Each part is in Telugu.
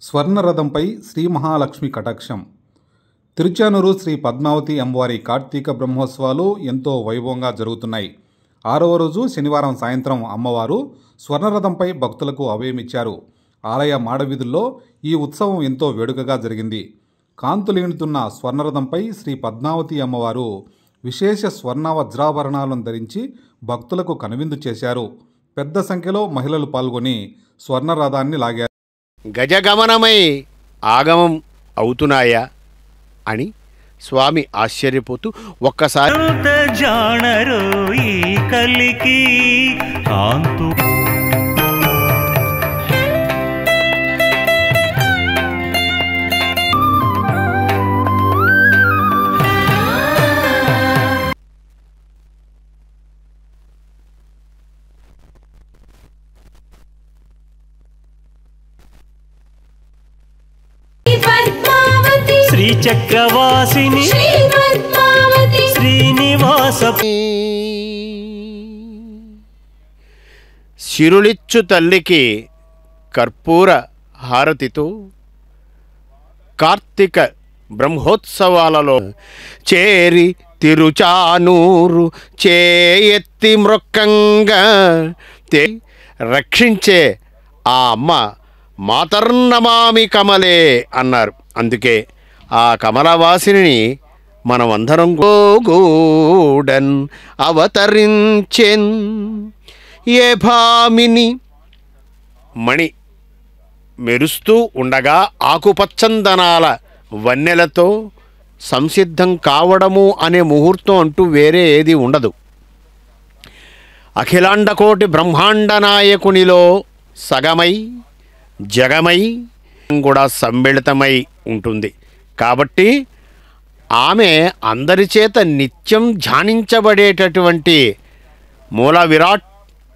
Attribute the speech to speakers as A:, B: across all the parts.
A: స్వర్ణరథంపై శ్రీ మహాలక్ష్మి కటాక్షం. తిరుచానూరు శ్రీ పద్మావతి అమ్మవారి కార్తీక బ్రహ్మోత్సవాలు ఎంతో వైభవంగా జరుగుతున్నాయి. 6వ రోజు శనివారం సాయంత్రం అమ్మవారు స్వర్ణరథంపై భక్తులకు అభయమిచ్చారు. ఆలయ మాడవీధుల్లో ఈ ఉత్సవం ఎంతో వేడుకగా జరిగింది. కాంతులీనుతున్న స్వర్ణరథంపై శ్రీ పద్మావతి అమ్మవారు విశేష స్వర్ణ వజ్రాభరణాలను ధరించి భక్తులకు కనువిందు చేశారు. పెద్ద సంఖ్యలో మహిళలు పాల్గొని స్వర్ణరథాన్ని లాగారు.
B: గజగమనమై ఆగమం అవుతున్నాయా అని స్వామి ఆశ్చర్యపోతూ ఒక్కసారి
C: జానరో ఈ కలికి కాంతు శ్రీ చక్రవాసిని శ్రీనివాస
B: సిరులిచ్చు తల్లికి కర్పూర హారతితో కార్తీక బ్రహ్మోత్సవాలలో చేరి తిరుచానూరు చేయెత్తి మృక్కంగా రక్షించే ఆ అమ్మ మాతర్నమామి కమలే అన్నారు. అందుకే ఆ కమలవాసిని మనమందరం గోగూడన్ అవతరించెన్. ఏ భామిని మణి మెరుస్తూ ఉండగా ఆకుపచ్చందనాల వన్నెలతో సంసిద్ధం కావడము అనే ముహూర్తం అంటూ వేరే ఏది ఉండదు. అఖిలాండకోటి బ్రహ్మాండ నాయకునిలో సగమై జగమై కూడా సమ్మిళితమై ఉంటుంది. కాబట్టి ఆమె అందరి చేత నిత్యం ధ్యానించబడేటటువంటి మూల విరాట్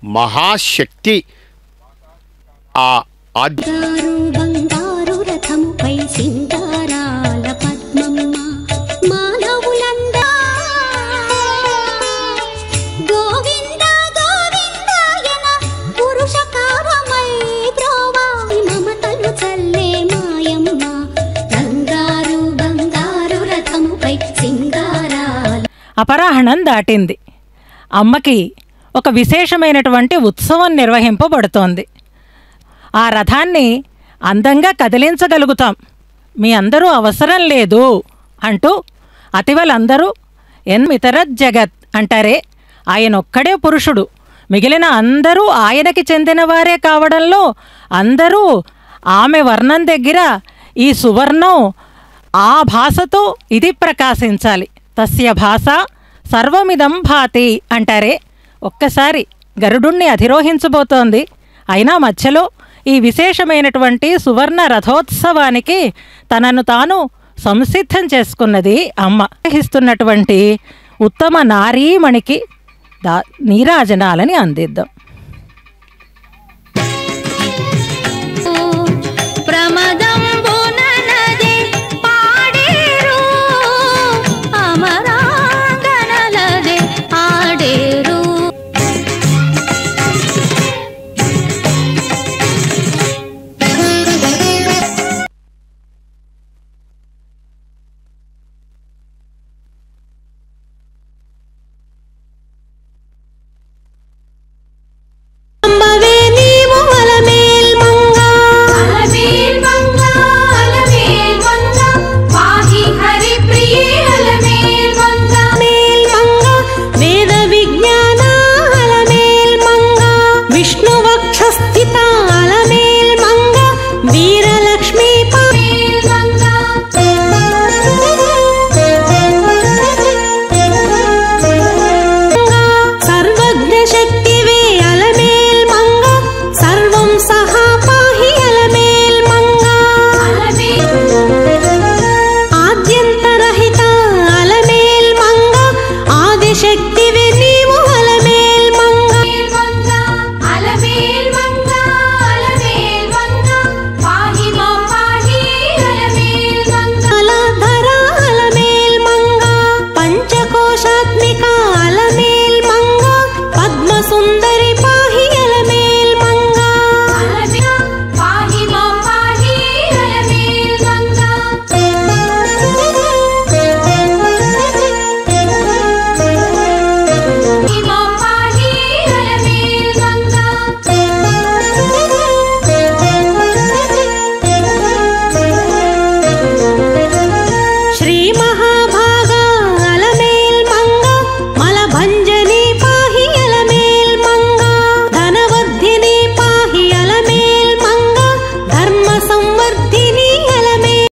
B: మహాశక్తి. ఆ
D: అపరాహ్నం దాటింది. అమ్మకి ఒక విశేషమైనటువంటి ఉత్సవం నిర్వహింపబడుతోంది. ఆ రథాన్ని అందంగా కదిలించగలుగుతాం, మీ అందరూ అవసరం లేదు అంటూ అతివలందరూ ఎన్మితర జగత్ అంటారే, ఆయన ఒక్కడే పురుషుడు, మిగిలిన అందరూ ఆయనకి చెందినవారే కావడంలో అందరూ ఆమె వర్ణం దగ్గర ఈ సువర్ణం ఆ భాషతో ఇది ప్రకాశించాలి. తస్య భాష సర్వమిదం భాతి అంటారే. ఒక్కసారి గరుడుణ్ణి అధిరోహించబోతోంది. అయినా మధ్యలో ఈ విశేషమైనటువంటి సువర్ణ రథోత్సవానికి తనను తాను సంసిద్ధం చేసుకున్నది అమ్మ. గ్రహిస్తున్నటువంటి ఉత్తమ నారీమణికి నీరాజనాలని అందిద్దాం.